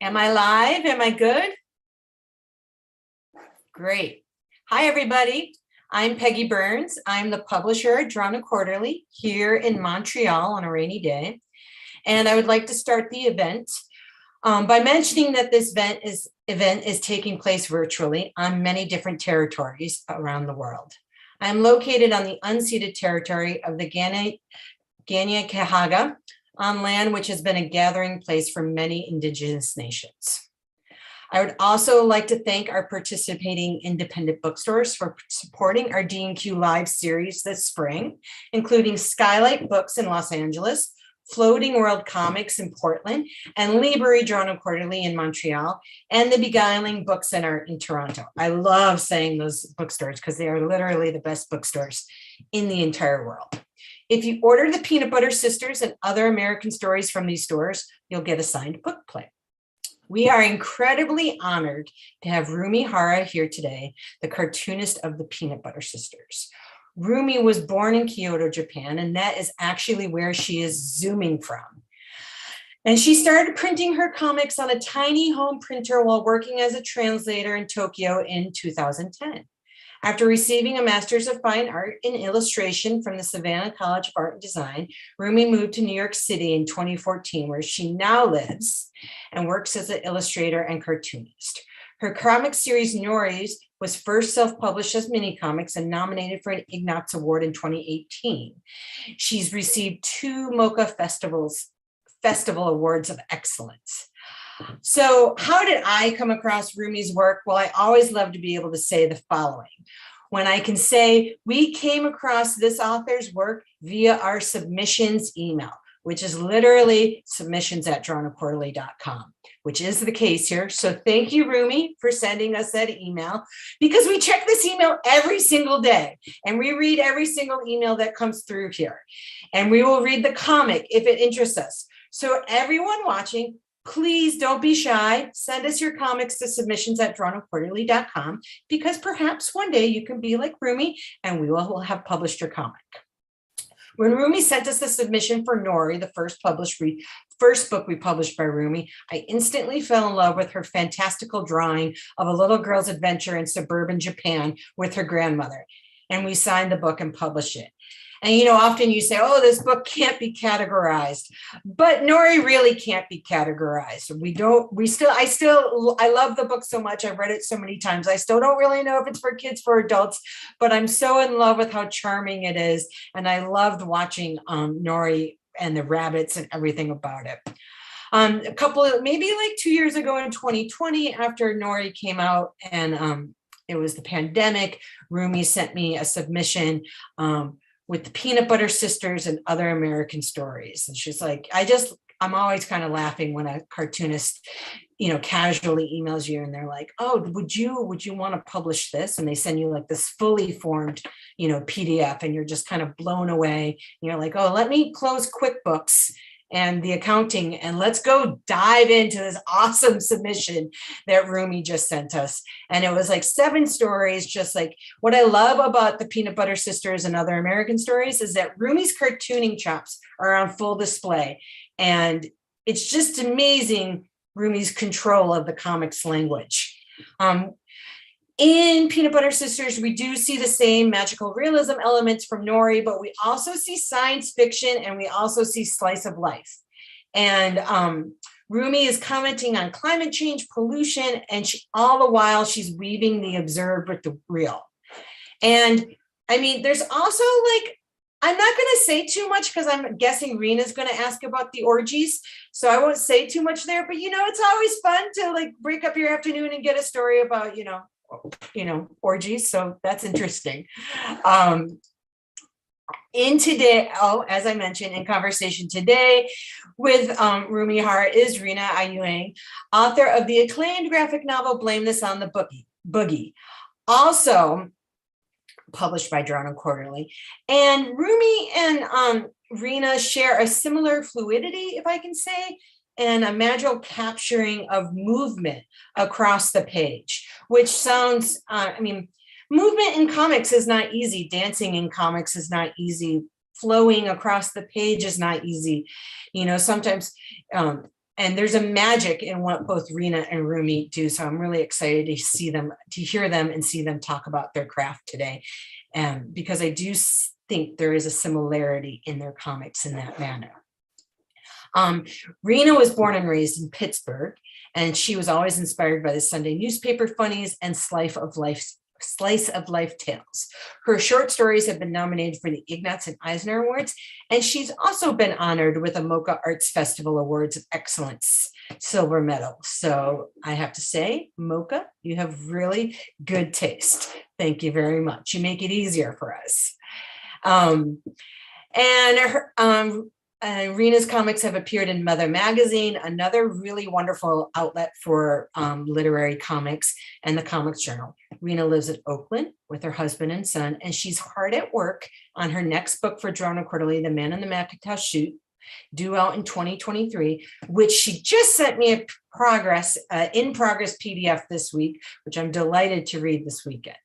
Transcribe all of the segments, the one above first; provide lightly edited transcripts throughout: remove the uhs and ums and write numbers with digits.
Am I live? Am I good? Great. Hi, everybody. I'm Peggy Burns. I'm the publisher at Drawn Quarterly here in Montreal on a rainy day. And I would like to start the event by mentioning that this event is taking place virtually on many different territories around the world. I'm located on the unceded territory of the Kanien'kehá:ka, on land which has been a gathering place for many Indigenous nations. I would also like to thank our participating independent bookstores for supporting our D&Q Live series this spring, including Skylight Books in Los Angeles, Floating World Comics in Portland, and Library Drawn Quarterly in Montreal, and the Beguiling Book Center in Toronto. I love saying those bookstores because they are literally the best bookstores in the entire world. If you order the Peanutbutter Sisters and other American stories from these stores, you'll get a signed book plate. We are incredibly honored to have Rumi Hara here today, the cartoonist of the Peanutbutter Sisters. Rumi was born in Kyoto, Japan, and that is actually where she is zooming from. And she started printing her comics on a tiny home printer while working as a translator in Tokyo in 2010. After receiving a Master's of Fine Art in Illustration from the Savannah College of Art and Design, Rumi moved to New York City in 2014, where she now lives and works as an illustrator and cartoonist. Her comic series, Nori's, was first self-published as mini comics and nominated for an Ignatz Award in 2018. She's received 2 MoCA Festival Awards of Excellence. So how did I come across Rumi's work? Well, I always love to be able to say the following. When I can say we came across this author's work via our submissions email, which is literally submissions@drawnaquarterly.com, which is the case here. So thank you, Rumi, for sending us that email, because we check this email every single day and we read every single email that comes through here. And we will read the comic if it interests us. So everyone watching, please don't be shy. Send us your comics to submissions@drawnaquarterly.com, because perhaps one day you can be like Rumi and we will have published your comic. When Rumi sent us the submission for Nori, the first book we published by Rumi, I instantly fell in love with her fantastical drawing of a little girl's adventure in suburban Japan with her grandmother. And we signed the book and published it. And, you know, often you say, oh, this book can't be categorized, but Nori really can't be categorized. I love the book so much. I've read it so many times. I still don't really know if it's for kids, for adults, but I'm so in love with how charming it is. And I loved watching Nori and the rabbits and everything about it. Maybe like 2 years ago in 2020, after Nori came out and it was the pandemic, Rumi sent me a submission with the Peanutbutter Sisters and other American stories. And she's like, I'm always kind of laughing when a cartoonist, you know, casually emails you and they're like, oh, would you want to publish this? And they send you like this fully formed, you know, PDF, and you're just kind of blown away. And you're like, oh, let me close QuickBooks and the accounting, and let's go dive into this awesome submission that Rumi just sent us. And it was like 7 stories. Just like what I love about the Peanutbutter Sisters and other American stories is that Rumi's cartooning chops are on full display. And it's just amazing, Rumi's control of the comics language. In Peanutbutter Sisters, we do see the same magical realism elements from Nori, but we also see science fiction and we also see slice of life. And Rumi is commenting on climate change, pollution, and all the while she's weaving the observed with the real. And I mean, there's also like, I'm not going to say too much because I'm guessing Rina's going to ask about the orgies. So I won't say too much there, but you know, it's always fun to like break up your afternoon and get a story about, you know, orgies. So that's interesting. As I mentioned, in conversation today with Rumi Hara is Rina Ayuyang, author of the acclaimed graphic novel Blame This on the Boogie, also published by Drawn Quarterly. And Rumi and Rina share a similar fluidity, if I can say, and a magical capturing of movement across the page, which sounds, movement in comics is not easy. Dancing in comics is not easy. Flowing across the page is not easy. You know, sometimes And there's a magic in what both Rina and Rumi do. So I'm really excited to see them, to hear them and see them talk about their craft today. Because I do think there is a similarity in their comics in that manner. Rina was born and raised in Pittsburgh, and she was always inspired by the Sunday newspaper funnies and slice of life tales. Her short stories have been nominated for the Ignatz and Eisner Awards, and she's also been honored with a MoCA Arts Festival Awards of Excellence silver medal. So I have to say, MoCA, you have really good taste. Thank you very much. You make it easier for us. Rina's comics have appeared in Mother Magazine, another really wonderful outlet for literary comics, and the Comics Journal. Rina lives in Oakland with her husband and son, and she's hard at work on her next book for Drona Quarterly, The Man in the Macintosh Suit, due out in 2023, which she just sent me a in progress PDF this week, which I'm delighted to read this weekend.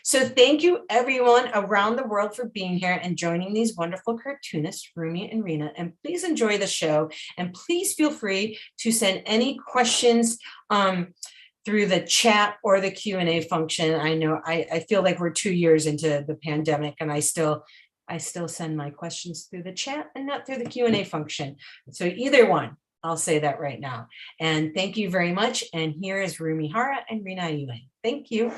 So thank you everyone around the world for being here and joining these wonderful cartoonists, Rumi and Rina, and please enjoy the show. And please feel free to send any questions through the chat or the Q&A function. I know I feel like we're 2 years into the pandemic and I still send my questions through the chat and not through the Q&A function. So either one, I'll say that right now. And thank you very much. And here is Rumi Hara and Rina Ayuyang. Thank you.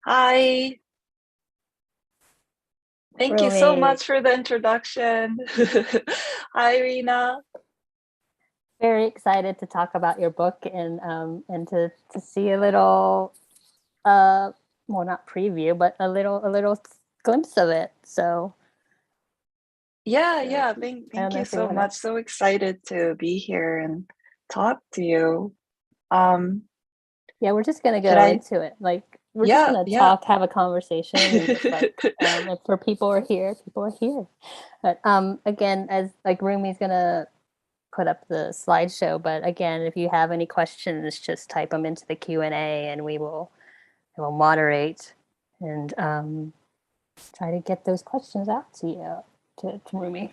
Hi. Thank you so much for the introduction. Hi, Rina. Very excited to talk about your book and to see a little, well, not preview, but a little glimpse of it. So yeah, thank you so much. So excited to be here and talk to you. Yeah, we're just gonna go into it. Like we're just gonna talk, have a conversation, and just like if for people are here, people are here. But again, as like Rumi's gonna put up the slideshow, but again, if you have any questions, just type them into the Q&A, and we will moderate and try to get those questions out to you, to Rumi.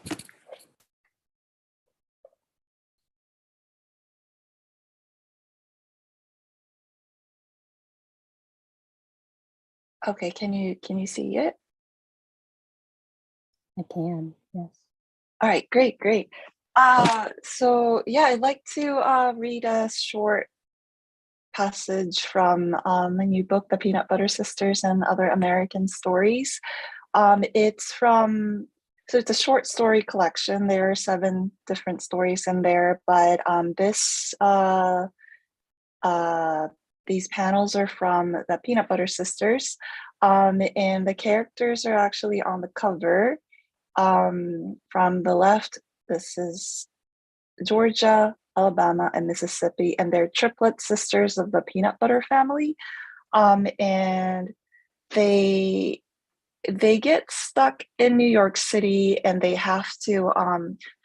Okay, can you see it? I can, yes. All right, great. So yeah, I'd like to read a short passage from my new book, The Peanutbutter Sisters and Other American Stories. It's a short story collection. There are 7 different stories in there, but these panels are from the Peanutbutter Sisters, and the characters are actually on the cover. From the left, this is Georgia, Alabama, and Mississippi, and they're triplet sisters of the Peanutbutter family. And they get stuck in New York City, and they have to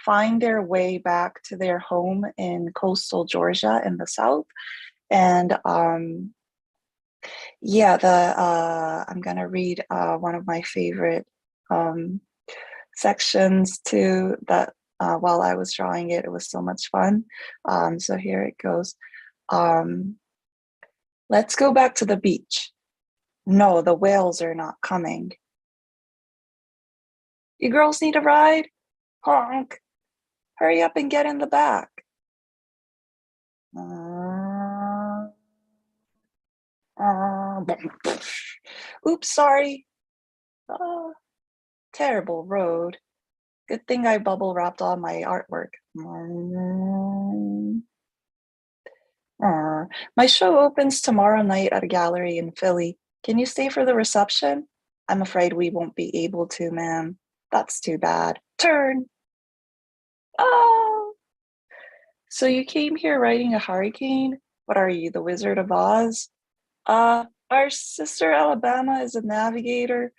find their way back to their home in coastal Georgia in the South. And I'm gonna read one of my favorite sections too, that while I was drawing it, it was so much fun. So here it goes. Let's go back to the beach. No, the whales are not coming. You girls need a ride? Honk. Hurry up and get in the back. Oops, sorry. Terrible road. Good thing I bubble wrapped all my artwork. My show opens tomorrow night at a gallery in Philly. Can you stay for the reception? I'm afraid we won't be able to, ma'am. That's too bad. Turn. Oh. So you came here riding a hurricane? What are you, the Wizard of Oz? Our sister Alabama is a navigator.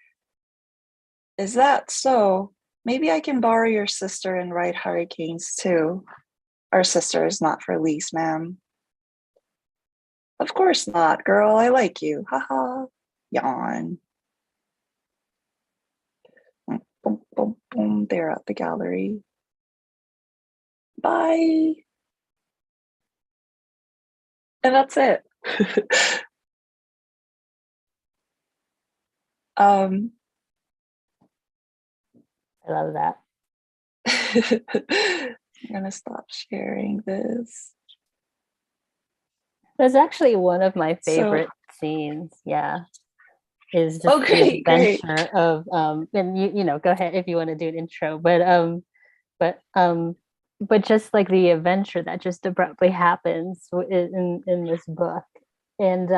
Is that so? Maybe I can borrow your sister and ride hurricanes too. Our sister is not for lease, ma'am. Of course not, girl. I like you. Haha. Yawn. Boom, boom, boom. They're at the gallery. Bye. And that's it. I love that. I'm gonna stop sharing this. That's actually one of my favorite scenes. Yeah. Is just the adventure of and you know, go ahead if you want to do an intro, but just like the adventure that just abruptly happens in this book. And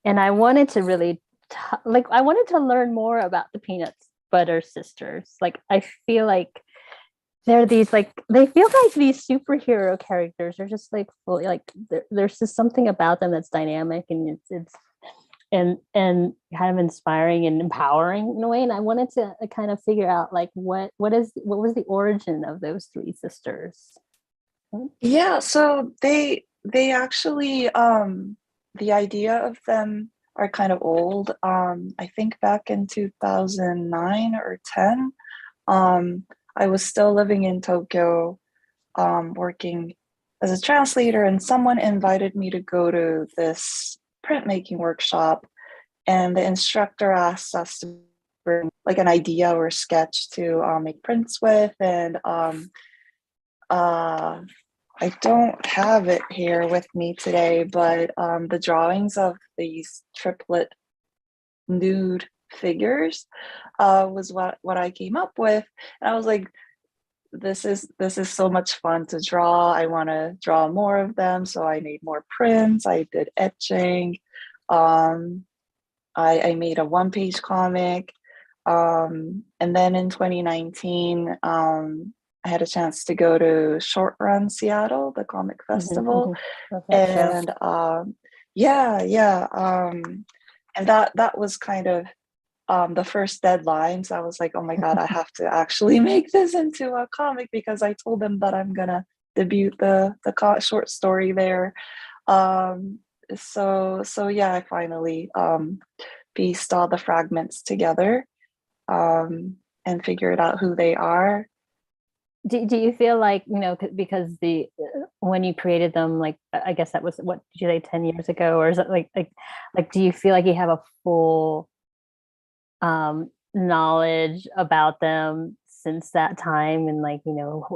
I wanted to really I wanted to learn more about the Peanutbutter sisters. Like I feel like they're these like they feel like these superhero characters are just like fully like there's just something about them that's dynamic, and it's and kind of inspiring and empowering in a way. And I wanted to kind of figure out like what was the origin of those three sisters. Yeah, so they actually the idea of them are kind of old. I think back in 2009 or 10, I was still living in Tokyo, working as a translator, and someone invited me to go to this printmaking workshop, and the instructor asked us to bring like an idea or a sketch to make prints with. And I don't have it here with me today, but the drawings of these triplet nude figures was what I came up with. And I was like, this is so much fun to draw. I want to draw more of them. So I made more prints. I did etching. I made a one-page comic. And then in 2019, I had a chance to go to Short Run Seattle, the comic festival. And and that was kind of the first deadline. So I was like, oh my God, I have to actually make this into a comic, because I told them that I'm gonna debut the short story there. So yeah, I finally pieced all the fragments together and figured out who they are. Do you feel like, you know, because when you created them, like I guess that was, what did you say, 10 years ago, or is it like do you feel like you have a full knowledge about them since that time, and like, you know,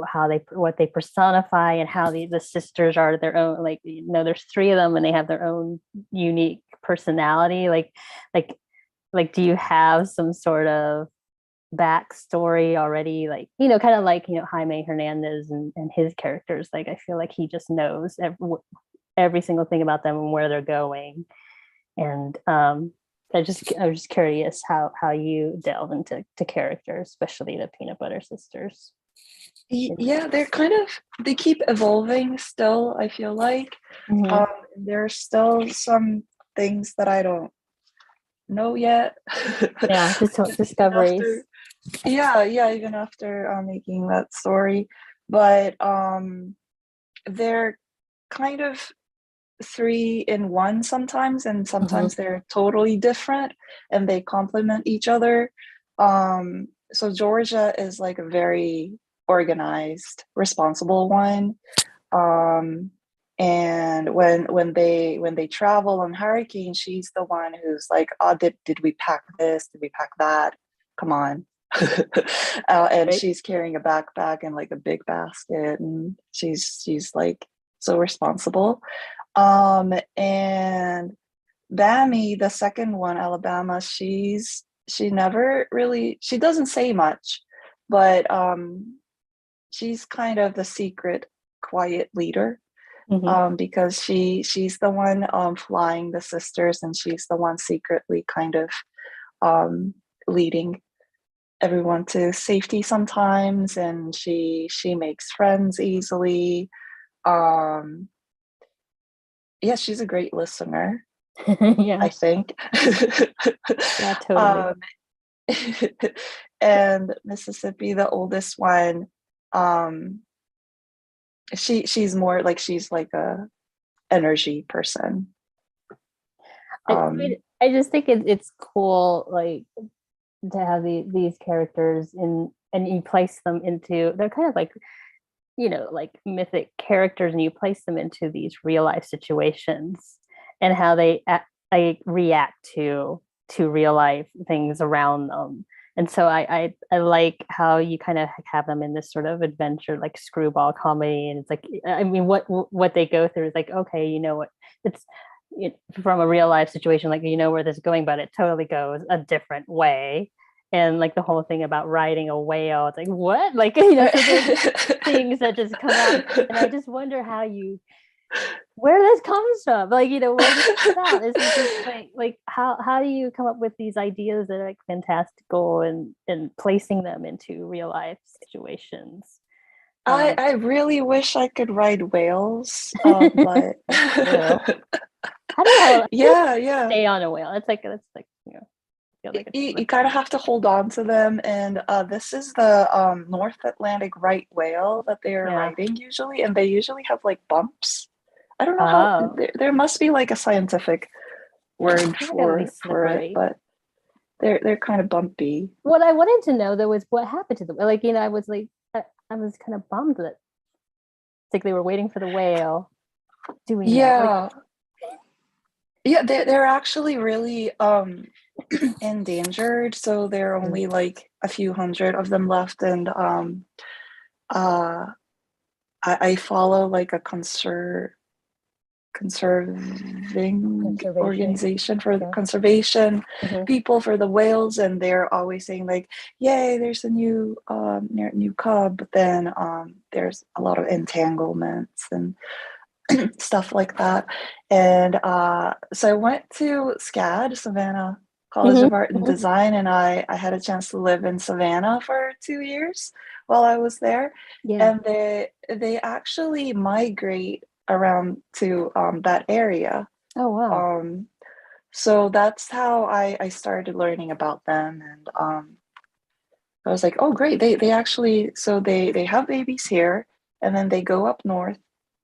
what they personify, and how the sisters are their own, like, you know, there's three of them and they have their own unique personality, like do you have some sort of backstory already, like, you know, kind of like, you know, Jaime Hernandez and his characters? Like I feel like he just knows every single thing about them and where they're going. And I was just curious how you delve into characters, especially the Peanutbutter sisters. Yeah, they keep evolving still, I feel like. There's still some things that I don't know yet. Yeah, just discoveries. Even after making that story. But they're kind of three in one sometimes, and sometimes they're totally different and they complement each other. So Georgia is like a very organized, responsible one. And when they travel on hurricane, she's the one who's like, oh, did we pack this, did we pack that, come on. And she's carrying a backpack and like a big basket, and she's like so responsible. And Bammy, the second one, Alabama, she never really, she doesn't say much, but she's kind of the secret quiet leader. Because she's the one flying the sisters, and she's the one secretly kind of leading everyone to safety sometimes, and she makes friends easily. Yeah, she's a great listener. Yeah, I think. Yeah, totally. And Mississippi, the oldest one, she's more like, she's like a energy person. I just think it's cool, like, to have these characters and you place them into, they're kind of like, like mythic characters, and you place them into these real life situations and how they react to real life things around them. And so I like how you kind of have them in this sort of adventure, like screwball comedy. And it's like, I mean, what they go through is like, okay, you know what, it's from a real life situation, like, where this is going, but it totally goes a different way. And like the whole thing about riding a whale, it's like, what? Like, so there's things that just come out. And I just wonder where this comes from. Like, where does it come out? Is it just like how do you come up with these ideas that are like fantastical and placing them into real life situations? I really wish I could ride whales, but how do yeah, stay on a whale? It's like you kind of have to hold on to them, and this is the North Atlantic right whale that they are riding usually, and they usually have like bumps. I don't know how there must be like a scientific word for it, but they're kind of bumpy. What I wanted to know though was what happened to them. Like, I was like, I was kind of bummed that it's like they were waiting for the whale. Do we know? Yeah, they're actually really endangered, so there are only like a few hundred of them left, and I follow like a conserving organization for the conservation people for the whales, and they're always saying like, yay, there's a new cub, but then there's a lot of entanglements and stuff like that. And so I went to SCAD, Savannah College of Art and Design, and I had a chance to live in Savannah for 2 years while I was there. And they actually migrate around to that area. Oh wow. So that's how I started learning about them, and I was like, oh great, they actually, so they have babies here, and then they go up north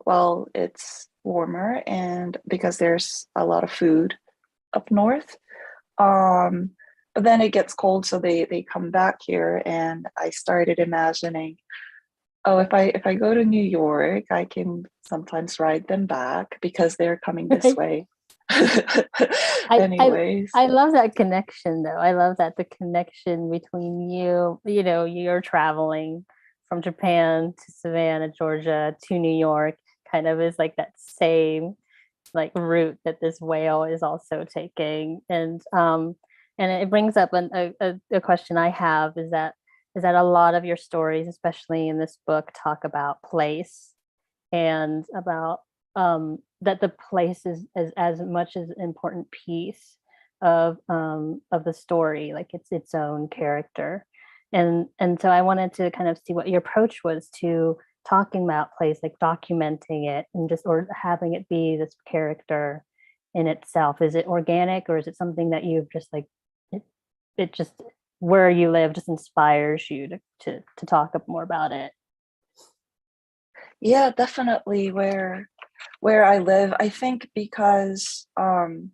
while it's warmer, and because there's a lot of food up north. But then it gets cold, so they come back here, and I started imagining, oh, if I go to New York, I can sometimes ride them back because they're coming this way. Anyways, I love that connection though. I love that the connection between you're traveling from Japan to Savannah, Georgia to New York kind of is like that same like route that this whale is also taking. And it brings up a question I have, is that a lot of your stories, especially in this book, talk about place, and about that the place is as much as an important piece of the story, like it's its own character. And so I wanted to kind of see what your approach was to talking about place, like documenting it and just, or having it be this character in itself. Is it organic, or is it something that you've just like, it just, where you live just inspires you to talk up more about it? Yeah, definitely where I live. I think because I'm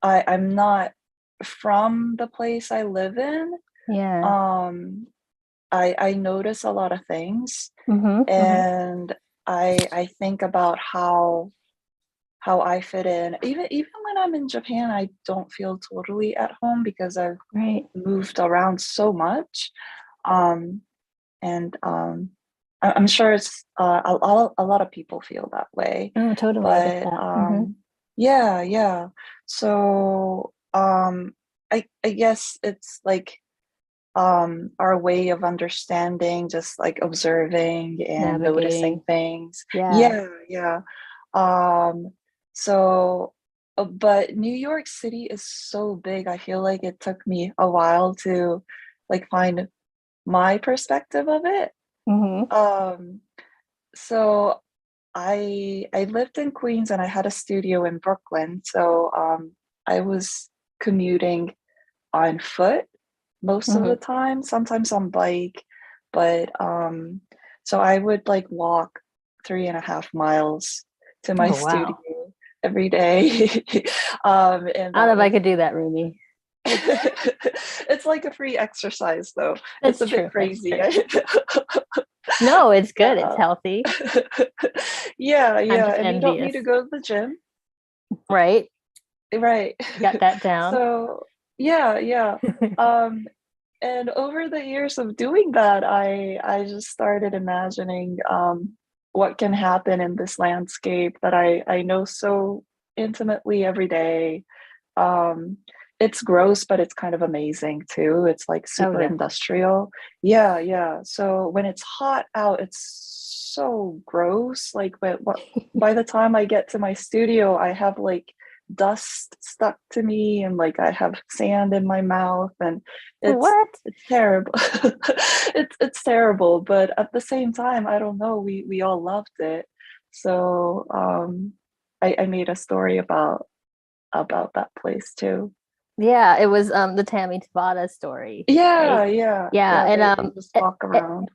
not from the place I live in. I notice a lot of things, and I think about how I fit in. Even when I'm in Japan, I don't feel totally at home because I've moved around so much, and I'm sure it's a lot of people feel that way. Oh, totally. But yeah. So I guess it's like our way of understanding, just like observing and noticing things. Yeah. So but New York City is so big. I feel like it took me a while to like find my perspective of it. So I lived in Queens, and I had a studio in Brooklyn. So I was commuting on foot most of the time, sometimes on bike, but so I would like walk 3.5 miles to my studio every day. And I don't know if I could do that, Rumi. it's like a free exercise though. That's it's a true. bit crazy. No, it's good. Yeah. It's healthy. Yeah, I'm yeah. just And you don't need envious. to go to the gym. Right. Right. Got that down. So yeah, yeah. And over the years of doing that, I just started imagining what can happen in this landscape that I know so intimately every day. Um, it's gross, but it's kind of amazing too. It's like Oh super yeah. industrial. Yeah, yeah. So when it's hot out, it's so gross. Like, by the time I get to my studio, I have like dust stuck to me, and like I have sand in my mouth, and it's What? it's terrible. It's terrible, but at the same time, I don't know. We all loved it, so I made a story about that place too. Yeah, it was the Tammy Tabata story. Yeah, Right? yeah, Yeah, yeah. and They just walk around.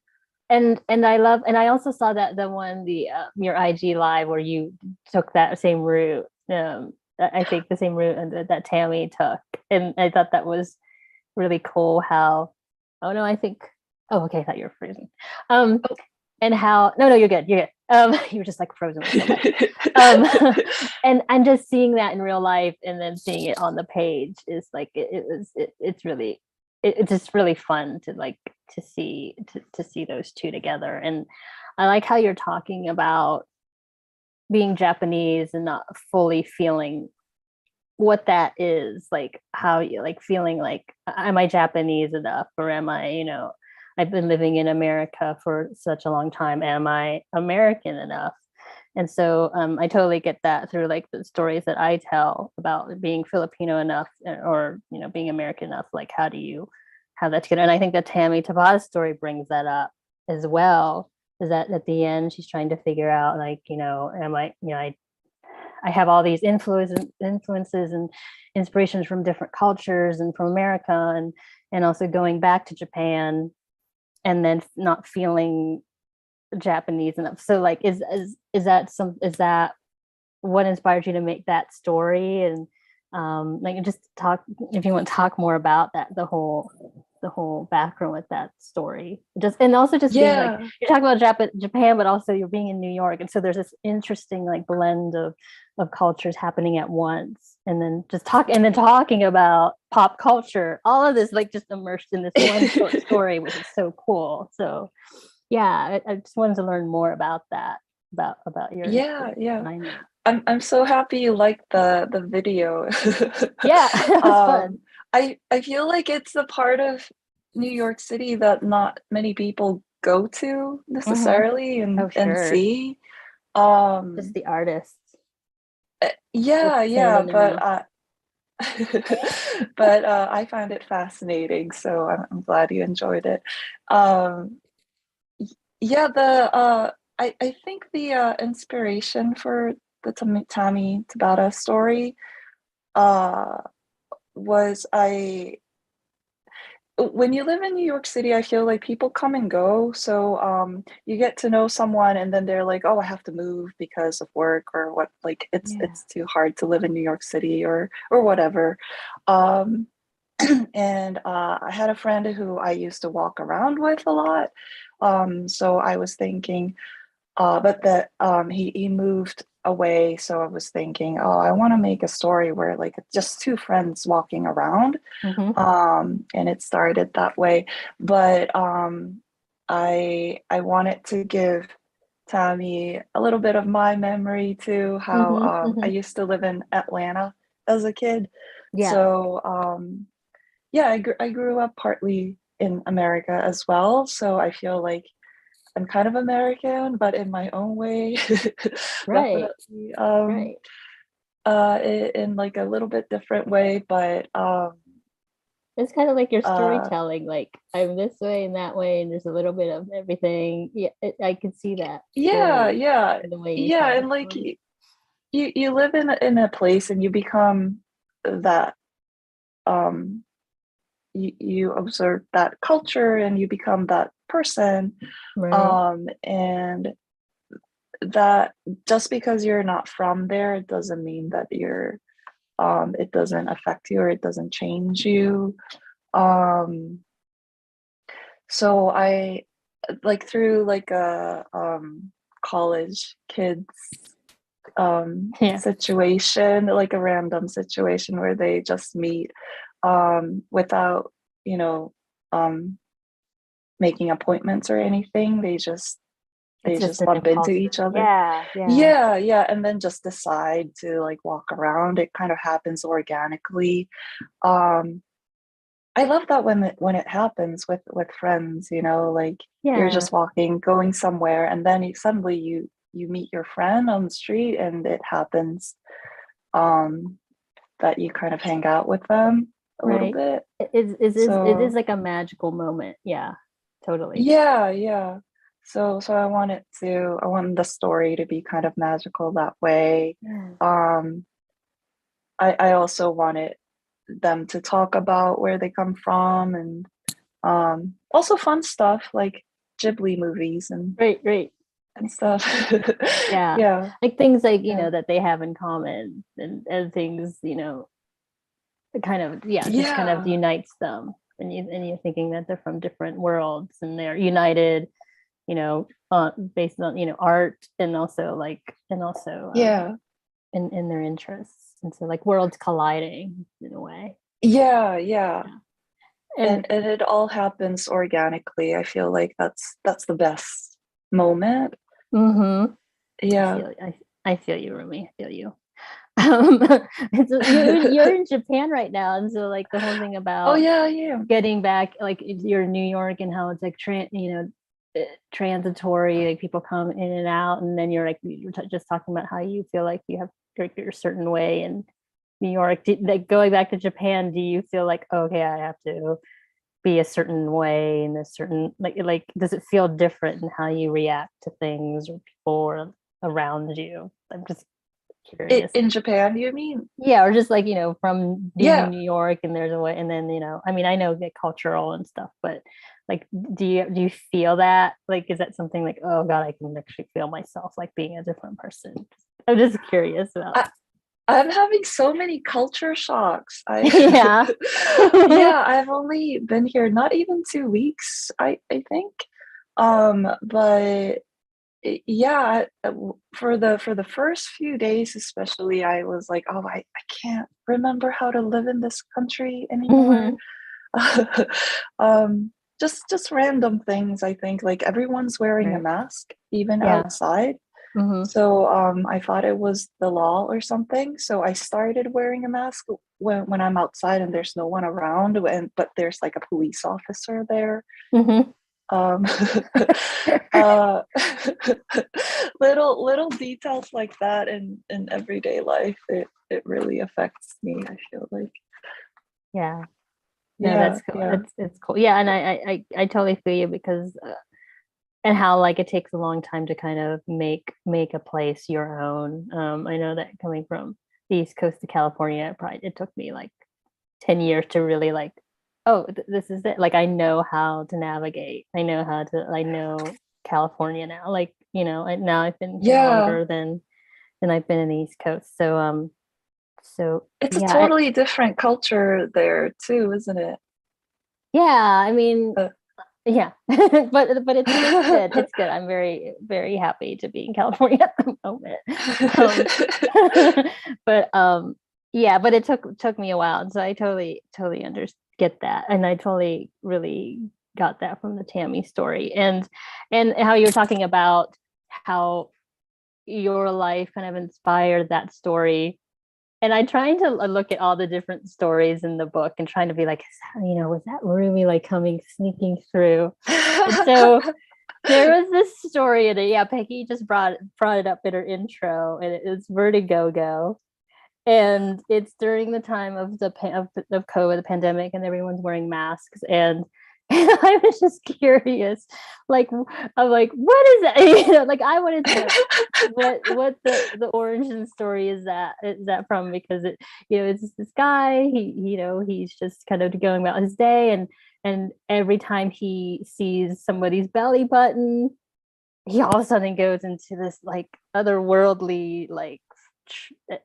and I love, and I also saw that the one, the your IG live where you took that same route. I think the same route and that Tammy took, and I thought that was really cool. How, oh no, I think, oh okay, I thought you were freezing. And how, no, you're good, you're good. You were just like frozen with the mic. And I'm just seeing that in real life, and then seeing it on the page is like it's really it's just really fun to like to see those two together. And I like how you're talking about being Japanese and not fully feeling what that is, like how you like feeling like, am I Japanese enough, or am I, I've been living in America for such a long time, am I American enough? And so I totally get that through like the stories that I tell about being Filipino enough, or being American enough. Like, how do you have that together? And I think that Tammy Tabata's story brings that up as well. Is that at the end she's trying to figure out, like, am I, I have all these influences and inspirations from different cultures and from America, and also going back to Japan, and then not feeling Japanese enough. So like, is that what inspired you to make that story? And like, just talk, if you want to talk more about that, the whole background with that story, just, and also just being like, you're talking about Japan, but also you're being in New York, and so there's this interesting like blend of cultures happening at once, and then talking about pop culture, all of this like just immersed in this one short story, which is so cool. So yeah, I just wanted to learn more about that, about your Yeah. I'm so happy you like the video. Yeah, it was fun. I feel like it's a part of New York City that not many people go to necessarily, and see. Just the artists. Yeah, but but I found it fascinating, so I'm glad you enjoyed it. Yeah, I think the inspiration for the Tammy Tabata story uh was when you live in New York City, I feel like people come and go. So you get to know someone, and then they're like, "Oh, I have to move because of work or what." Like it's too hard to live in New York City, or whatever. Um, and I had a friend who I used to walk around with a lot. So I was thinking, but that he moved away, so I was thinking, oh, I want to make a story where like it's just two friends walking around. And it started that way. But I wanted to give Tammy a little bit of my memory too, how I used to live in Atlanta as a kid. So yeah, I grew up partly in America as well, so I feel like I'm kind of American, but in my own way. Right. Definitely. Right. In like a little bit different way, but it's kind of like your storytelling, like I'm this way and that way, and there's a little bit of everything. Yeah, I can see that. Yeah, the way you tell and like you live in a place, and you become that. You observe that culture, and you become that person. Right. And that just because you're not from there, it doesn't mean that you're it doesn't affect you or it doesn't change you. So I like through like a college kids situation, like a random situation where they just meet without, you know, making appointments or anything. They just bump into each other. Yeah, and then just decide to like walk around. It kind of happens organically. I love that when it happens with friends, you know, like you're just walking, going somewhere, and then suddenly you meet your friend on the street, and it happens that you kind of hang out with them a little bit. It is like a magical moment. Yeah, totally. Yeah. So I want the story to be kind of magical that way. I also wanted them to talk about where they come from, and also fun stuff like Ghibli movies and right and stuff. yeah, like things like you know that they have in common, and things you know kind of just kind of unites them, and you're thinking that they're from different worlds and they're united, you know, based on you know art and also in their interests, and so like worlds colliding in a way. Yeah. And it all happens organically. I feel like that's the best moment. Yeah. I feel you, Rumi. I feel you. You're in Japan right now, and so like the whole thing about getting back, like you're in New York and how it's like transitory, like people come in and out, and then you're like you're just talking about how you feel like you have your certain way in New York. Like going back to Japan, do you feel like okay, I have to be a certain way in a certain like does it feel different in how you react to things or people around you? I'm just curious. In Japan, you mean? Yeah, or just like, you know, from being in New York and there's a way, and then, you know, I mean, I know the cultural and stuff, but like, do you feel that? Like, is that something like, oh God, I can actually feel myself like being a different person? I'm just curious about. I'm having so many culture shocks. Yeah. I've only been here not even 2 weeks, I think. But yeah, for the first few days especially, I was like, oh, I can't remember how to live in this country anymore. Just random things. I think like everyone's wearing a mask even outside. So I thought it was the law or something, so I started wearing a mask when I'm outside and there's no one around, but there's like a police officer there. Little details like that in everyday life, it really affects me, I feel like. That's cool. It's cool. And I totally feel you because and how like it takes a long time to kind of make a place your own. I know that coming from the East Coast to California, it took me like 10 years to really like, oh, this is it. Like I know how to navigate. I know California now. Like, you know, now I've been here longer than I've been in the East Coast. So it's a totally different culture there too, isn't it? I mean, but it's good. It's good. I'm very, very happy to be in California at the moment. But it took me a while, and so I totally get that, and I totally really got that from the Tammy story, and how you were talking about how your life kind of inspired that story. And I'm trying to look at all the different stories in the book and trying to be like, was that Rumi like sneaking through? And so there was this story, and Peggy just brought it up in her intro, and it's Vertigo. And it's during the time of the of COVID, the pandemic, and everyone's wearing masks. And I was just curious, like, I'm like, what is that? Like, I wanted to know what the origin story is that from, because it's this guy, he's just kind of going about his day, and every time he sees somebody's belly button, he all of a sudden goes into this like otherworldly like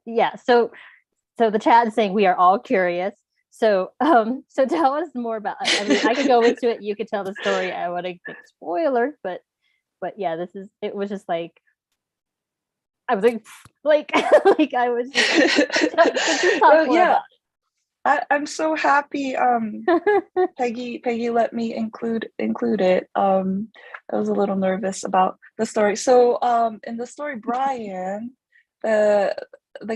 yeah. So the chat is saying we are all curious. So so tell us more about, I mean, I could go into it, you could tell the story. I want to give spoilers, but yeah, it was just like I was like like I was just like, could you talk more about I'm so happy Peggy let me include it. I was a little nervous about the story. So in the story, Brian, the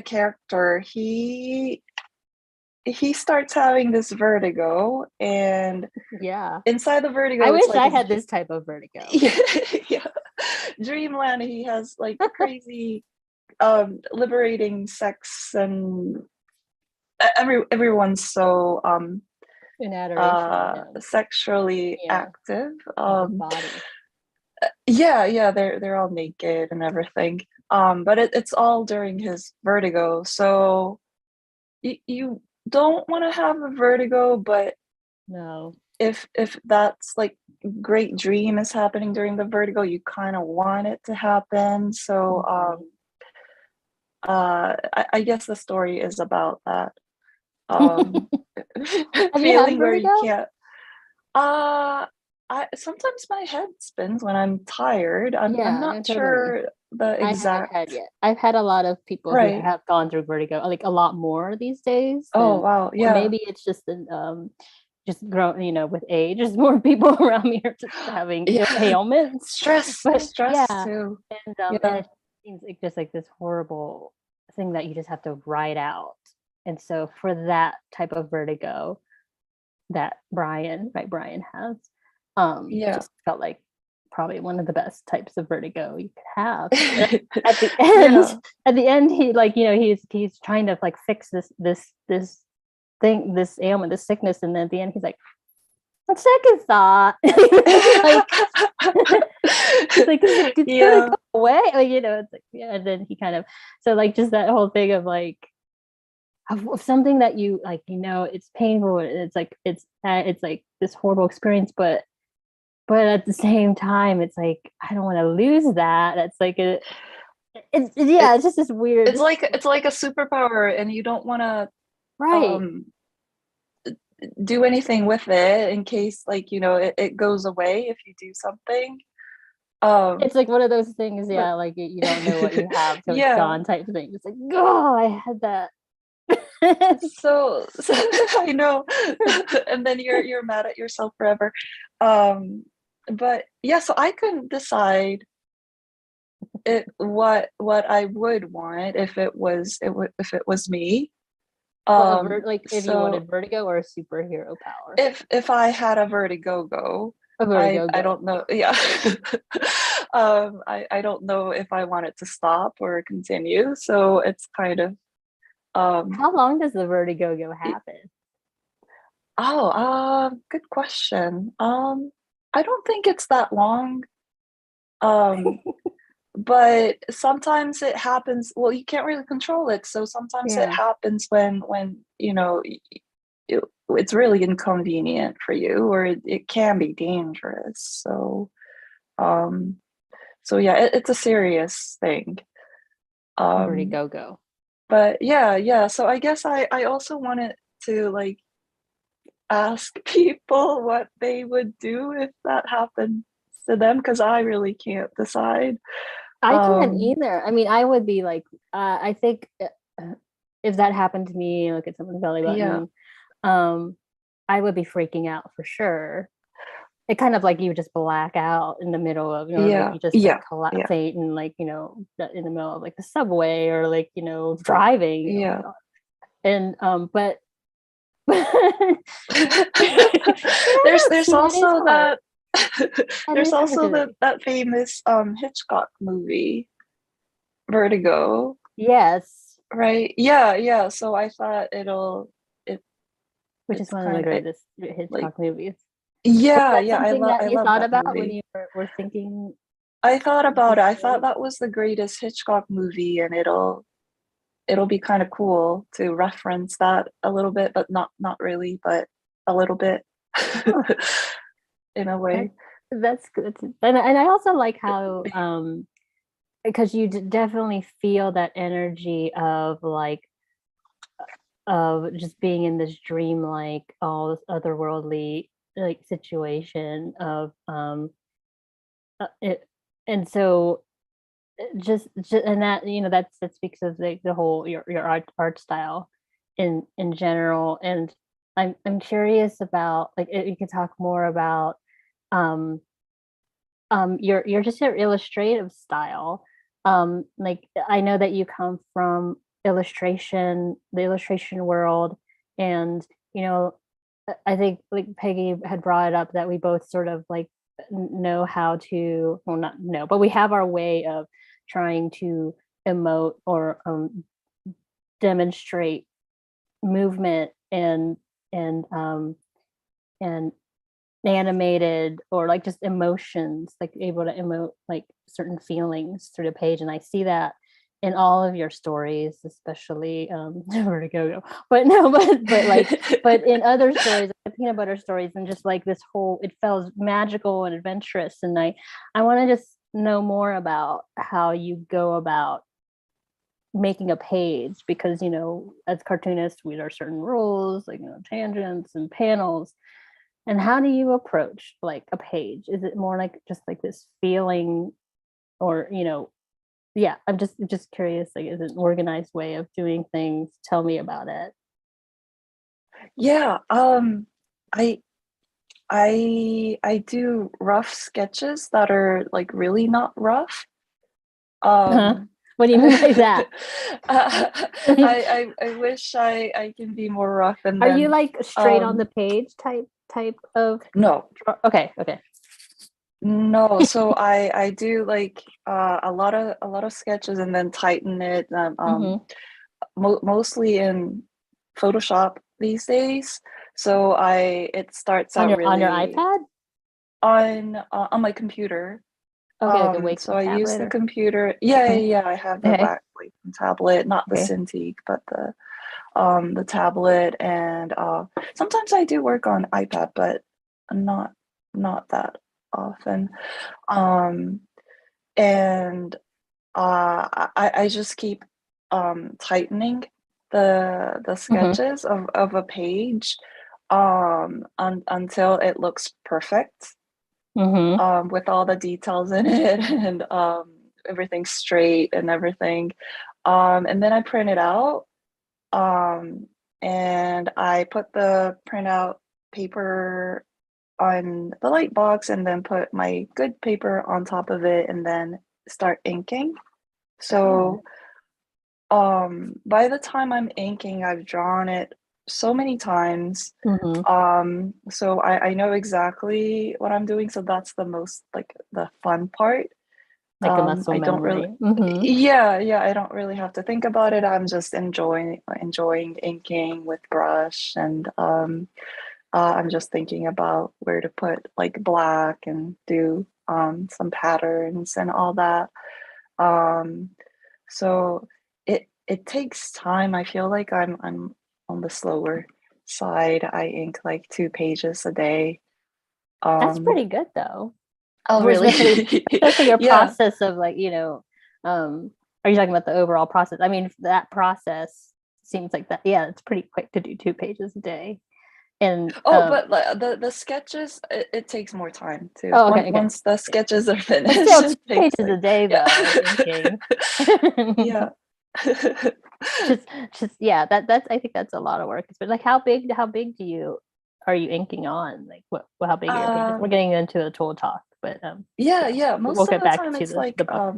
character, he starts having this vertigo, and yeah, inside the vertigo, I wish like I had this type of vertigo. Yeah, dreamland. He has like crazy liberating sex, and everyone's so in adoration, sexually active. Body. Yeah, they're all naked and everything. But it's all during his vertigo. So you don't want to have a vertigo, but no, if that's like great dream is happening during the vertigo, you kind of want it to happen. So I guess the story is about that. Feeling where you can't. Sometimes my head spins when I'm tired. I'm not sure the exact. I haven't had yet. I've had a lot of people who have gone through vertigo, like a lot more these days. Oh wow, yeah. Maybe it's just just grown, you know, with age. There's more people around me are just having ailments, stress too, and it seems like just like this horrible thing that you just have to ride out. And so for that type of vertigo that Brian has, just felt like probably one of the best types of vertigo you could have. At the end, he, like, you know, he's trying to like fix this thing, this ailment, this sickness, and then at the end he's like, on second thought, like, it's like it's gonna go away, like, you know, it's like, and then he kind of, so like just that whole thing of like of something that you like, you know, it's painful, it's like it's like this horrible experience, but at the same time it's like I don't want to lose that. It's like it's just this weird, it's like a superpower, and you don't want to do anything with it in case, like, you know, it goes away if you do something. It's like one of those things, like you don't know what you have till it's gone type of thing. It's like, oh, I had that. so I know. And then you're mad at yourself forever. But yeah, so I couldn't decide what I would want if it was me. Like if you wanted vertigo or a superhero power. If I had a vertigo, I don't know. Yeah. I don't know if I want it to stop or continue. So it's kind of how long does the vertigo happen? Good question. I don't think it's that long. But sometimes it happens. Well, you can't really control it. So sometimes it happens when you know it's really inconvenient for you, or it can be dangerous. So, it's a serious thing. Vertigo. But yeah. So I guess I also wanted to like ask people what they would do if that happened to them, because I really can't decide. I can't either. I mean, I would be like, I think if that happened to me, look at someone's belly button, I would be freaking out for sure. It kind of like you just black out in the middle of, you know, like you just like collapse and like, you know, in the middle of like the subway or like, you know, driving. Yeah. And but there's also that there's also that famous Hitchcock movie, Vertigo. Yes. Right. Yeah. So I thought which is one of the greatest Hitchcock movies. Yeah. I love. You thought that about movie. when you were thinking. I thought about it. I thought that was the greatest Hitchcock movie, and it'll be kind of cool to reference that a little bit, but not really, but a little bit in a way. That's good. And I also like how because you definitely feel that energy of like of just being in this dream like all this otherworldly like situation of it, and so just and that that speaks of the whole your art style in general. And I'm curious about like if you could talk more about um your just your illustrative style. Like I know that you come from the illustration world, and I think like Peggy had brought it up that we both sort of like know how to, well, not know, but we have our way of trying to emote or demonstrate movement and and animated or like just emotions, like able to emote like certain feelings through the page. And I see that in all of your stories, especially Vertigo. But no, but like but in other stories, the peanut butter stories, and just like this whole, it felt magical and adventurous. And I want to just know more about how you go about making a page, because as cartoonists we there are certain rules, like tangents and panels. And how do you approach like a page? Is it more like just like this feeling, or yeah, I'm just curious, like is it an organized way of doing things? Tell me about it. Yeah, I I do rough sketches that are like really not rough. Huh? Um, What do you mean by that? I wish I can be more rough, and Are you then like straight on the um page type of no, okay, okay. no. So I do like a lot of sketches and then tighten it. Mm-hmm. Mostly in Photoshop these days. So I it starts On out your really iPad? on my computer. Okay, like a So Wacom I use tablet the or computer. Yeah, okay. yeah, yeah. I have the Okay. Wacom tablet, not the Okay. Cintiq, but the tablet, and sometimes I do work on iPad, but not not that often. Um, and I just keep tightening the Mm-hmm. sketches of a page until it looks perfect, Mm-hmm. with all the details in it and everything straight and everything. And then I print it out, um, and I put the printout paper on the light box and then put my good paper on top of it and then start inking. Oh. So by the time I'm inking, I've drawn it so many times. Mm-hmm. So I know exactly what I'm doing. So that's the most like the fun part. Like a muscle I don't really, memory. Mm-hmm. yeah, yeah, I don't really have to think about it. I'm just enjoying inking with brush, and I'm just thinking about where to put like black and do some patterns and all that. Um, so it takes time. I feel like I'm on the slower side. I ink like 2 pages a day. That's Um, pretty good though. oh, For really? especially your Yeah. process of like, are you talking about the overall process? I mean, that process seems like that. Yeah, it's pretty quick to do 2 pages a day. And Oh, but the sketches, it takes more time too. oh, okay, okay. Once the sketches are But finished, still, it two takes pages a like, day yeah, though of inking. yeah. just yeah, that's I think that's a lot of work. But like how big are you inking on? Like how big are your pages? We're Um, getting into the tool talk, but yeah, yeah, yeah. we'll Most of get the back time to it's like, the book.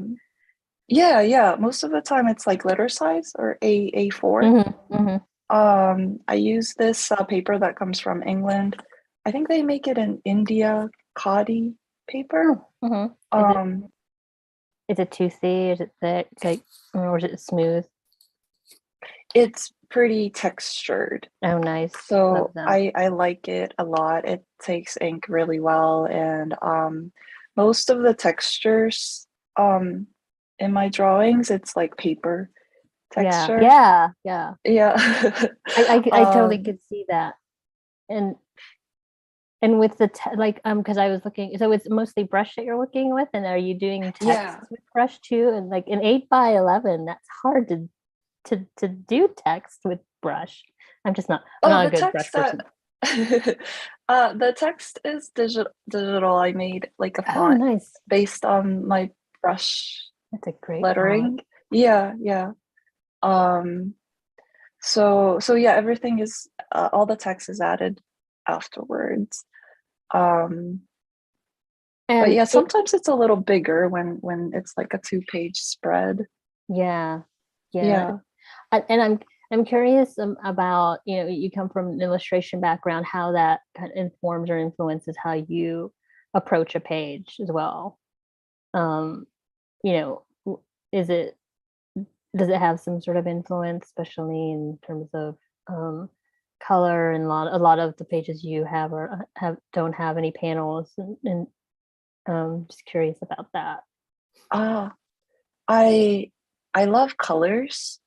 yeah, yeah. Most of the time it's like letter size or A4. Mm-hmm, mm-hmm. I use this paper that comes from England. I think they make it in India khadi paper. Mm-hmm. Um, Is it toothy? Is it thick? Like, or is it smooth? it's pretty textured. Oh, nice. Love So them. I like it a lot. It takes ink really well, and most of the textures um in my drawings, it's like paper Yeah, texture. yeah, yeah. Yeah. I totally Um, could see that. And And with the like because I was looking, so it's mostly brush that you're working with, and are you doing text with brush too? And like an 8x11, that's hard to do text with brush. I'm not a good brush person. The text is digital. I made like a font based on my brush. That's a great lettering. Font. Yeah. So yeah, everything is all the text is added afterwards. But yeah, sometimes it's a little bigger when it's like a 2-page spread. Yeah. And I'm curious about, you come from an illustration background, how that kind of informs or influences how you approach a page as well. Does it have some sort of influence, especially in terms of color, and a lot of the pages you have don't have any panels, and just curious about that. I love colors.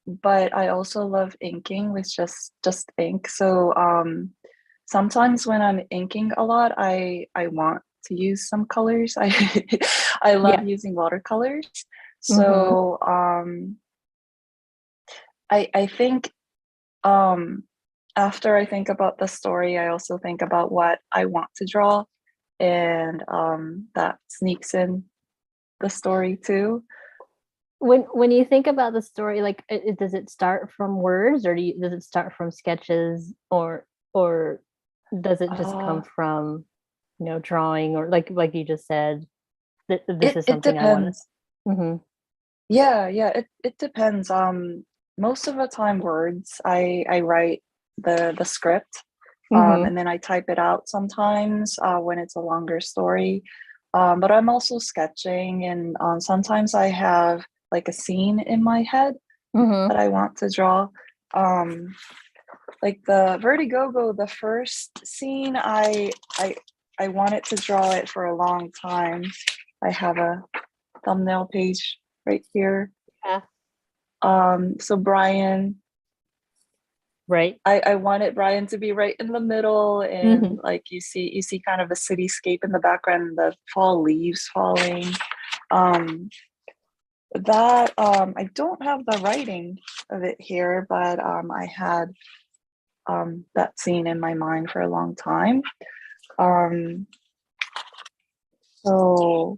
But I also love inking with just ink. So sometimes when I'm inking a lot, I want to use some colors. I love using watercolors. So I think after I think about the story, I also think about what I want to draw, and that sneaks in the story too. When you think about the story, like, does it start from words, or does it start from sketches, or does it just come from drawing, or like you just said, this is something I want to. Yeah, it depends. Most of the time words. I write the script, and then I type it out sometimes when it's a longer story. But I'm also sketching, and sometimes I have like a scene in my head that I want to draw. Like the Vertigogo, the first scene, I wanted to draw it for a long time. I have a thumbnail page right here. Yeah. So Brian, right. I wanted Brian to be right in the middle, and like you see kind of a cityscape in the background, the fall leaves falling. That I don't have the writing of it here, but I had that scene in my mind for a long time. So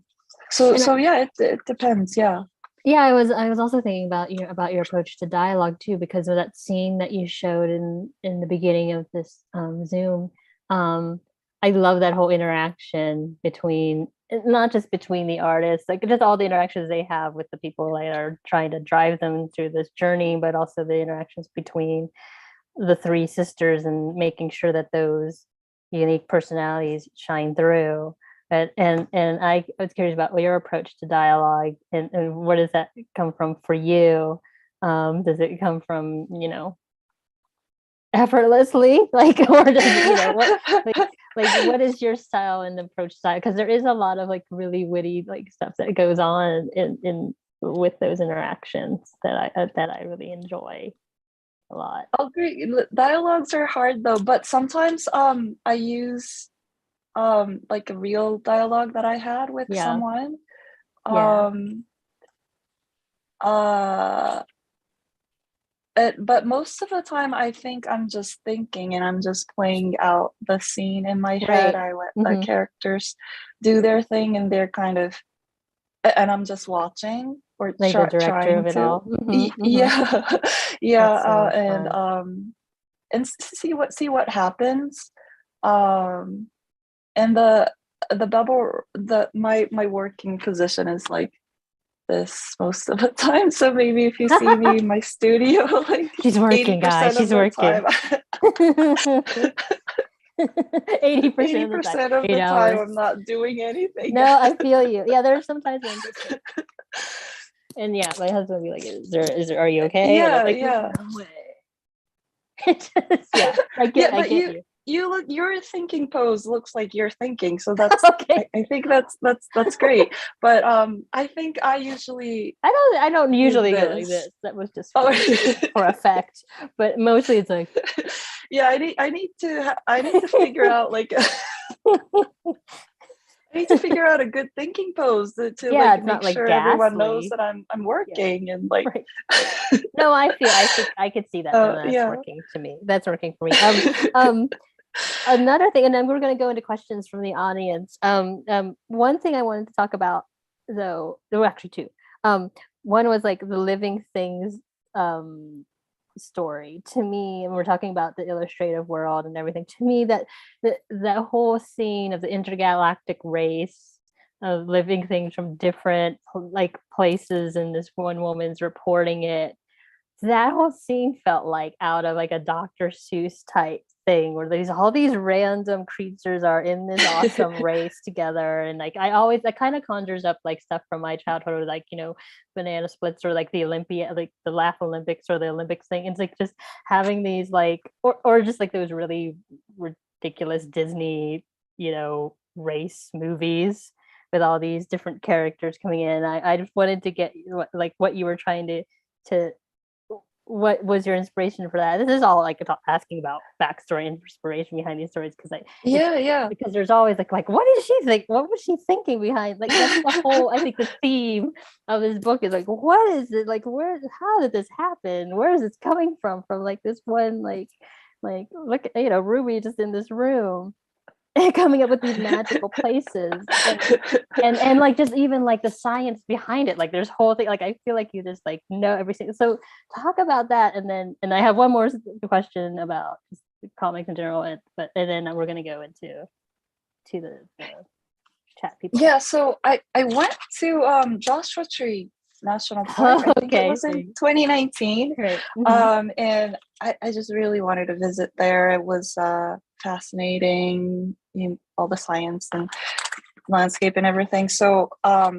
yeah, it depends. Yeah. Yeah, I was also thinking about your approach to dialogue too, because of that scene that you showed in the beginning of this Zoom. I love that whole interaction between, not just between the artists, like just all the interactions they have with the people that are trying to drive them through this journey, but also the interactions between the three sisters, and making sure that those unique personalities shine through. And I was curious about your approach to dialogue, and where does that come from for you? Does it come from, effortlessly, like, or does it, what is your style and approach style? Because there is a lot of like really witty like stuff that goes on in with those interactions that I really enjoy a lot. Oh, great. Dialogues are hard though, but sometimes I use like a real dialogue that I had with someone. But most of the time I think I'm just thinking, and I'm just playing out the scene in my head. I let the characters do their thing, and they're kind of, and I'm just watching, or like the director of it all. And see what happens. And the bubble, my working position is like this most of the time. So maybe if you see me in my studio, like she's working, guys. She's working. 80% of the time I'm not doing anything. No, I feel you. Yeah, there's sometimes when and yeah, my husband will be like, "Is there? Are you okay?" Yeah, and I'm like, yeah. "No way." I get you. your thinking pose looks like you're thinking, so that's okay. I think that's great. But I think I usually I don't usually do go like this. this. That was just Oh. for effect. But mostly it's like Yeah, I need to figure out like I need to figure out a good thinking pose to yeah, like it's make not like sure everyone knows ghastly. that I'm working and like. Right. No, I think I could see that. No, that's Yeah. working to me. That's working for me. Another thing, and then we're going to go into questions from the audience. One thing I wanted to talk about, though, there were actually two. One was like the living things story. To me, and we're talking about the illustrative world and everything. To me, that whole scene of the intergalactic race of living things from different like places, and this one woman's reporting it. That whole scene felt like out of like a Dr. Seuss type thing where all these random creatures are in this awesome race together, and like that kind of conjures up like stuff from my childhood, or like, you know, banana splits, or like the Olympia, like the Laugh Olympics or the Olympics thing. It's like just having these like or just like those really ridiculous Disney, you know, race movies with all these different characters coming in. I just wanted to get what you were trying to what was your inspiration for that? This is all like asking about backstory and inspiration behind these stories, because because there's always like what did she think? What was she thinking behind? Like that's the whole I think the theme of this book is like, what is it like? How did this happen? Where is this coming from? From like this one like look, you know, Ruby just in this room coming up with these magical places, and like just even like the science behind it, like there's whole thing, like I feel like you just like know everything. So talk about that, and I have one more question about just the comics in general, and then we're going to go into the chat people. Yeah, so I went to Joshua Tree National Park. I think it was in 2019. Right. And I just really wanted to visit there. It was fascinating, you know, all the science and landscape and everything. So I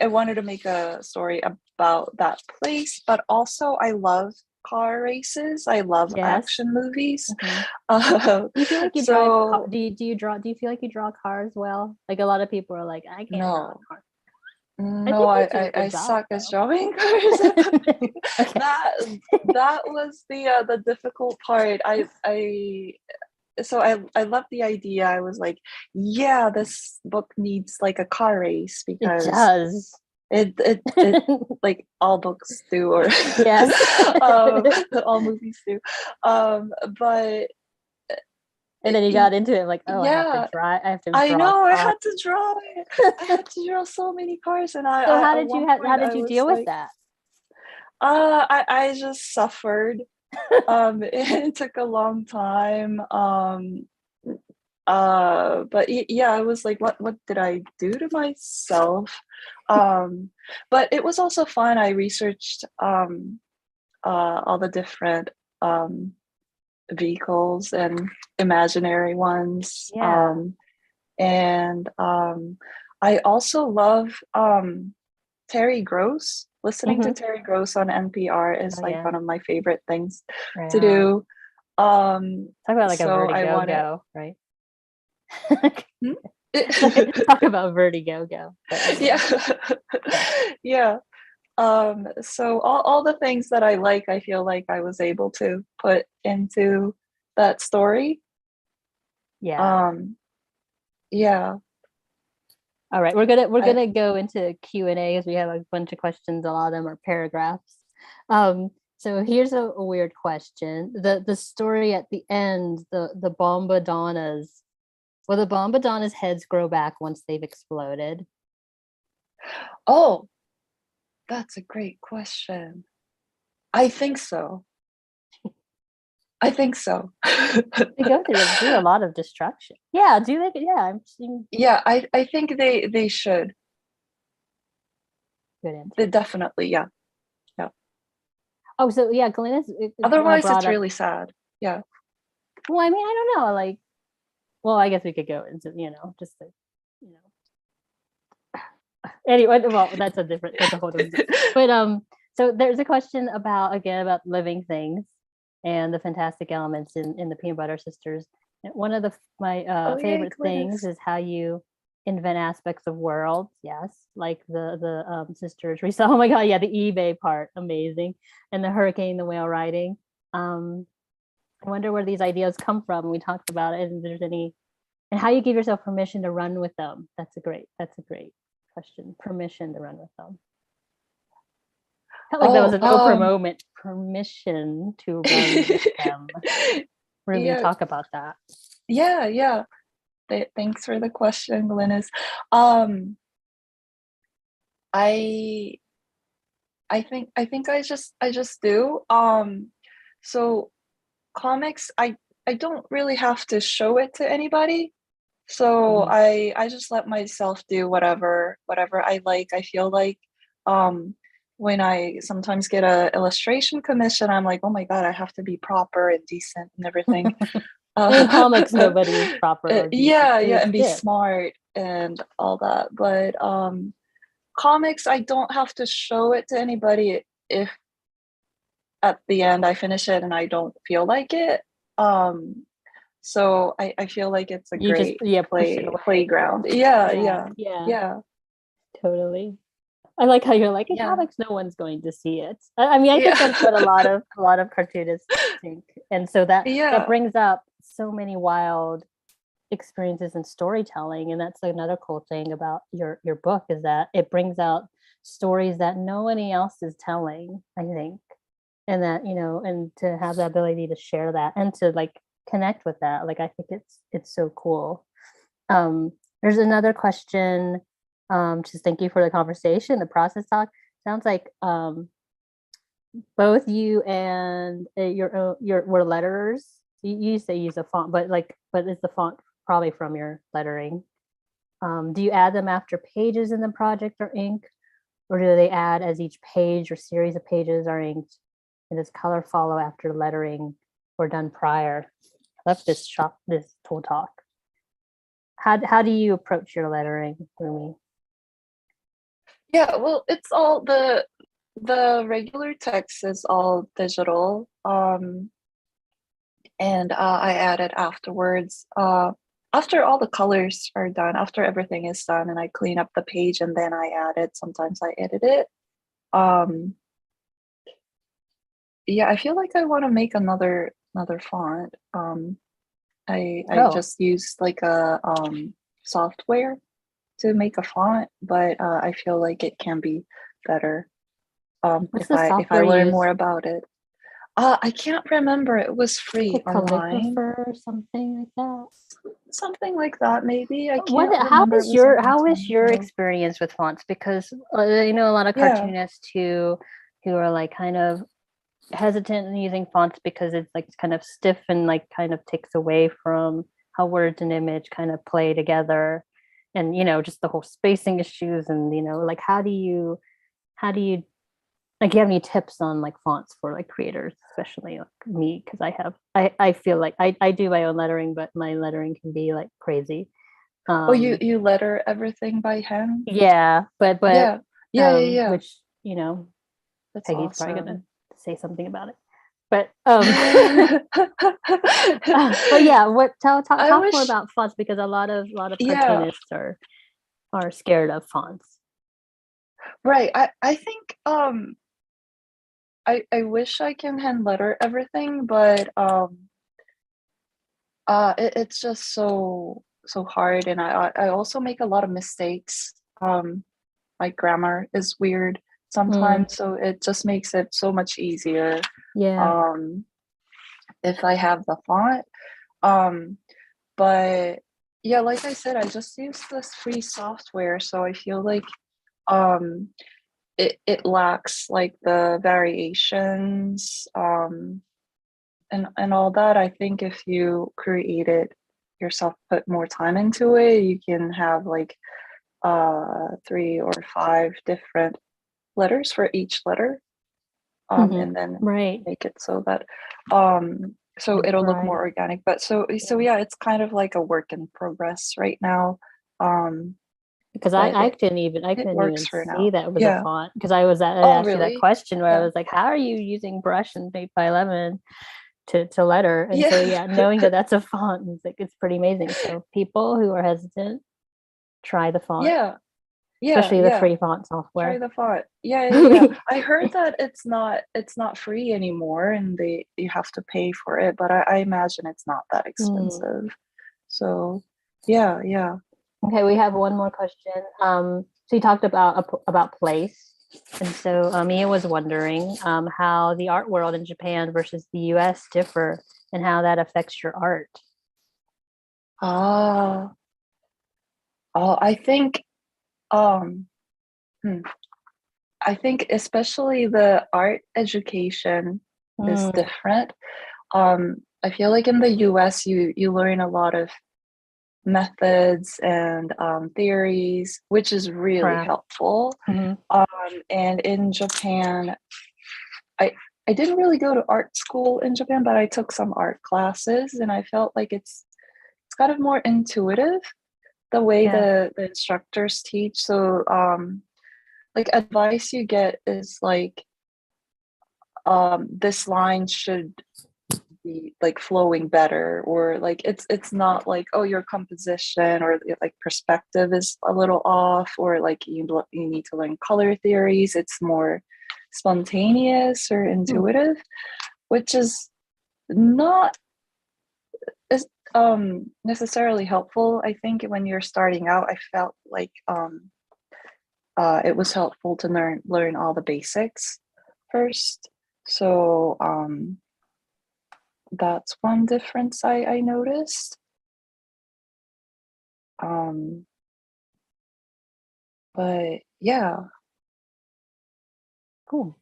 wanted to make a story about that place, but also I love car races. I love action movies. Do you feel like you drive? Do you feel like you draw cars well? Like a lot of people are like, I can't draw a car. No, I suck at drawing cars. That was the difficult part. I love the idea. I was like, yeah, this book needs like a car race, because it does. It like all books do, or all movies do. But and then you got into it like, oh, yeah, I have to draw. I know, I had to draw it. I had to draw so many cars, and so how did you deal with that? I just suffered. It took a long time. But yeah, I was like, what did I do to myself? But it was also fun. I researched all the different vehicles and imaginary ones. And I also love Terry Gross. Listening to Terry Gross on NPR is one of my favorite things to do. Talk about like a Vertigo, right? Talk about Vertigo go. Yeah. So all the things that I like, I feel like I was able to put into that story. Yeah. All right, we're gonna go into Q&A, as we have a bunch of questions. A lot of them are paragraphs. So here's a weird question. The story at the end, the Bombadonnas. Will the Bombadonnas' heads grow back once they've exploded? Oh, that's a great question. I think so. They go through a lot of destruction. Yeah, do they? Yeah, yeah. I think they should. Good answer. They definitely, yeah. Oh, so yeah, Glenn is. Otherwise, it's really sad. Yeah. Well, I mean, I don't know. Like, well, I guess we could go into just the, Anyway, well, that's a whole different. But so there's a question about living things. and the fantastic elements in the Peanutbutter Sisters. And one of my favorite things is how you invent aspects of worlds. Yes, like the sisters. Oh my god, yeah, the eBay part, amazing, and the hurricane, the whale riding. I wonder where these ideas come from. We talked about it, and if there's any, and how you give yourself permission to run with them. That's a great question. Permission to run with them. Felt like that was an Oprah moment. Permission to run with them. Rumi, talk about that. Yeah. Thanks for the question, Glynis. I think I just do. So comics, I don't really have to show it to anybody. So I just let myself do whatever I like. I feel like when I sometimes get a illustration commission, I'm like, oh my god, I have to be proper and decent and everything. In comics, nobody's proper. Or and be smart and all that. But comics, I don't have to show it to anybody if at the end I finish it and I don't feel like it. So I feel like it's a great playground. Yeah. Totally. I like how you're like, in comics, no one's going to see it. I mean, I think that's what a lot of cartoonists think, and so that brings up so many wild experiences in storytelling. And that's another cool thing about your book, is that it brings out stories that nobody else is telling, I think, and that, and to have the ability to share that and to like connect with that, like I think it's so cool. There's another question. Just thank you for the conversation, the process talk. Sounds like both you and your were letterers. You say use a font, but is the font probably from your lettering? Do you add them after pages in the project are inked, or do they add as each page or series of pages are inked? And does color follow after lettering or done prior? I love this tool talk. How do you approach your lettering, Rumi? Yeah, well, it's all the regular text is all digital, and I add it afterwards. After all the colors are done, after everything is done, and I clean up the page, and then I add it. Sometimes I edit it. Yeah, I feel like I want to make another font. I just used like a software to make a font, but I feel like it can be better if I learn more about it. I can't remember. It was free online or something like that. Something like that, maybe. How is your experience with fonts? Because a lot of cartoonists who are like kind of hesitant in using fonts because it's like kind of stiff and like kind of takes away from how words and image kind of play together, and just the whole spacing issues, and like how do you like, do you have any tips on like fonts for like creators, especially like me, because I feel like I do my own lettering, but my lettering can be like crazy. You letter everything by hand? Yeah, but yeah. Which that's Peggy's awesome. probably gonna say something about it. But but yeah, talk more about fonts, because a lot of cartoonists are scared of fonts. Right. I think I wish I can hand letter everything, but it's just so hard, and I also make a lot of mistakes. My grammar is weird sometimes, so it just makes it so much easier. Yeah. If I have the font. But yeah, like I said, I just use this free software, so I feel like it lacks like the variations and all that. I think if you create it yourself, put more time into it, you can have like 3 or 5 different letters for each letter, and then make it so that so it'll look more organic. But so yeah, it's kind of like a work in progress right now. Because I couldn't even see that it was a font, because I asked you that question where I was like, how are you using brush and 8x11? to letter. And so Yeah. knowing that that's a font is like, it's pretty amazing. So people who are hesitant, try the font, Yeah. especially the Yeah. free font Try software. the font. Yeah. I heard that it's not free anymore, and you have to pay for it, but I imagine it's not that expensive. So yeah. Okay, we have one more question. So you talked about place, and so Mia was wondering how the art world in Japan versus the U.S. differ, and how that affects your art. Ah, I think um, hmm, I think especially the art education is different. I feel like in the US you learn a lot of methods and theories, which is really Craft. helpful. And in Japan, I I didn't really go to art school in Japan, but I took some art classes, and I felt like it's kind of more intuitive the way Yeah. the instructors teach. So like advice you get is like this line should be like flowing better, or like it's not like, oh, your composition or like perspective is a little off, or like you need to learn color theories. It's more spontaneous or intuitive, which is not is necessarily helpful. I think when you're starting out, I felt like it was helpful to learn all the basics first. So that's one difference I noticed. Um, but yeah, Cool.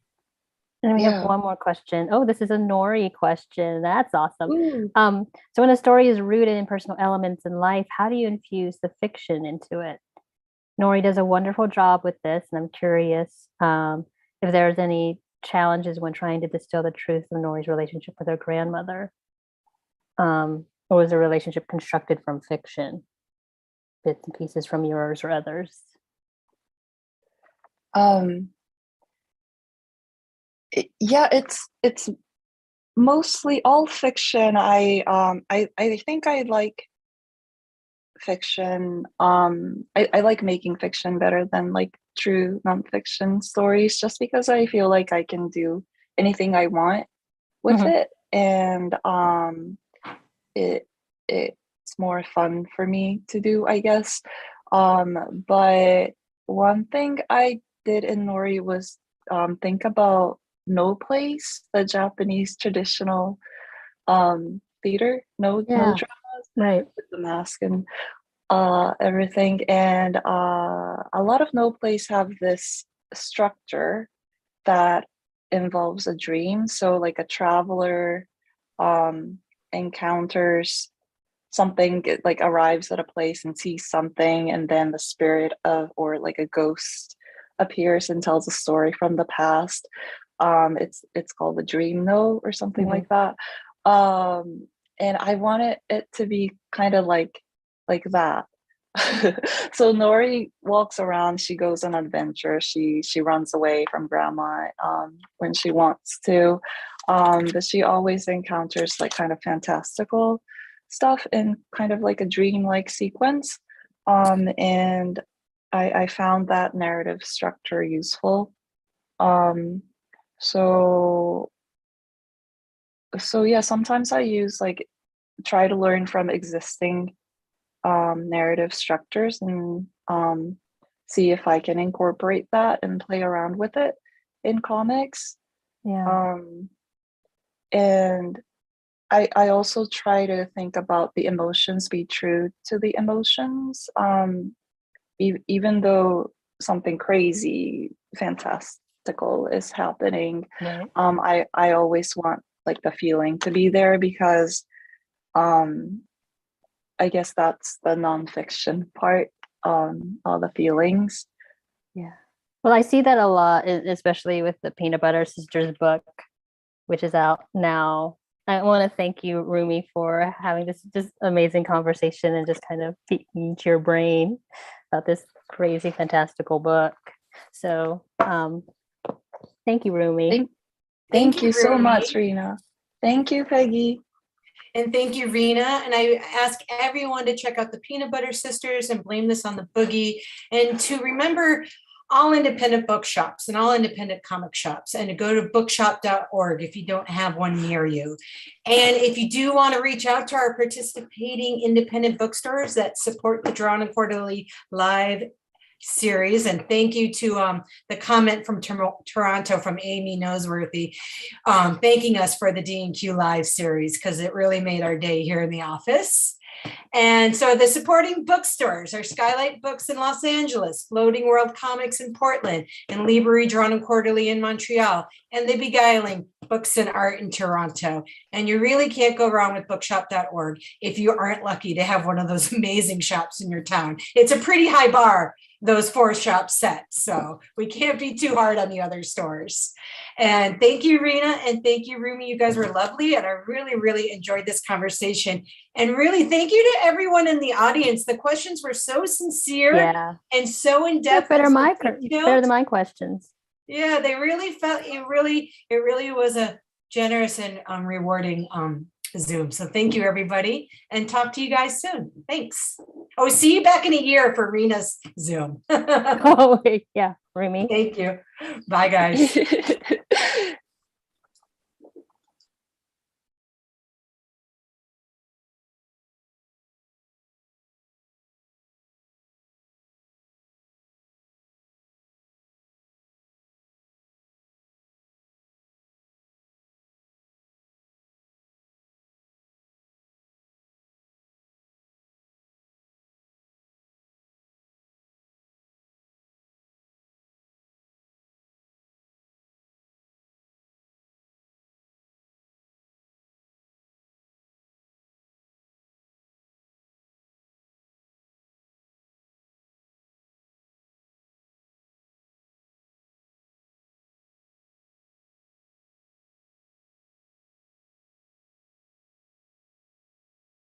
And we have one more question. Oh, this is a Nori question. That's awesome. Ooh. So when a story is rooted in personal elements in life, how do you infuse the fiction into it? Nori does a wonderful job with this, and I'm curious if there's any challenges when trying to distill the truth of Nori's relationship with her grandmother. Or was the relationship constructed from fiction, bits and pieces from yours or others? Yeah, it's mostly all fiction. I think I like fiction. I like making fiction better than like true nonfiction stories, just because I feel like I can do anything I want with it, and it's more fun for me to do, I guess. But one thing I did in Nori was think about no place, the Japanese traditional theater, no dramas, Right. with the mask and everything. And a lot of no plays have this structure that involves a dream. So like a traveler encounters something, like arrives at a place and sees something, and then the spirit of, or like a ghost, appears and tells a story from the past. It's called the dream note or something like that. And I wanted it to be kind of like that. So Nori walks around, she goes on adventure, she runs away from grandma when she wants to, but she always encounters like kind of fantastical stuff in kind of like a dream-like sequence. And I found that narrative structure useful. Um, so yeah, sometimes I use like try to learn from existing narrative structures, and see if I can incorporate that and play around with it in comics. Yeah. And I also try to think about the emotions, be true to the emotions, even though something crazy, fantastical is happening. Right. I always want like the feeling to be there, because I guess that's the nonfiction part, all the feelings. Yeah. Well, I see that a lot, especially with the Peanutbutter Sisters book, which is out now. I want to thank you, Rumi, for having this just amazing conversation and just kind of piqued your brain about this crazy, fantastical book. So, thank you, Rumi. Thank you so Rumi. much, Rina. Thank you, Peggy. And thank you, Rina. And I ask everyone to check out the Peanutbutter Sisters and blame this on the boogie. And to remember all independent bookshops and all independent comic shops, and to go to bookshop.org if you don't have one near you. And if you do want to reach out to our participating independent bookstores that support the Drawn and Quarterly Live series, and thank you to the comment from Toronto from Amy Noseworthy, thanking us for the D&Q Live series, because it really made our day here in the office. And so the supporting bookstores are Skylight Books in Los Angeles, Floating World Comics in Portland, and Librairie Drawn and Quarterly in Montreal, and The Beguiling Books and Art in Toronto. And you really can't go wrong with bookshop.org if you aren't lucky to have one of those amazing shops in your town. It's a pretty high bar, those 4 shops set. So we can't be too hard on the other stores. And thank you, Rina, and thank you, Rumi. You guys were lovely, and I really, really enjoyed this conversation. And really, thank you to everyone in the audience. The questions were so sincere and so in depth. Better than my questions. Yeah, they really felt it. Really was a generous and rewarding Zoom. So thank you, everybody, and talk to you guys soon. Thanks. Oh, see you back in a year for Rina's Zoom. Oh, yeah, Rumi. Thank you. Bye, guys.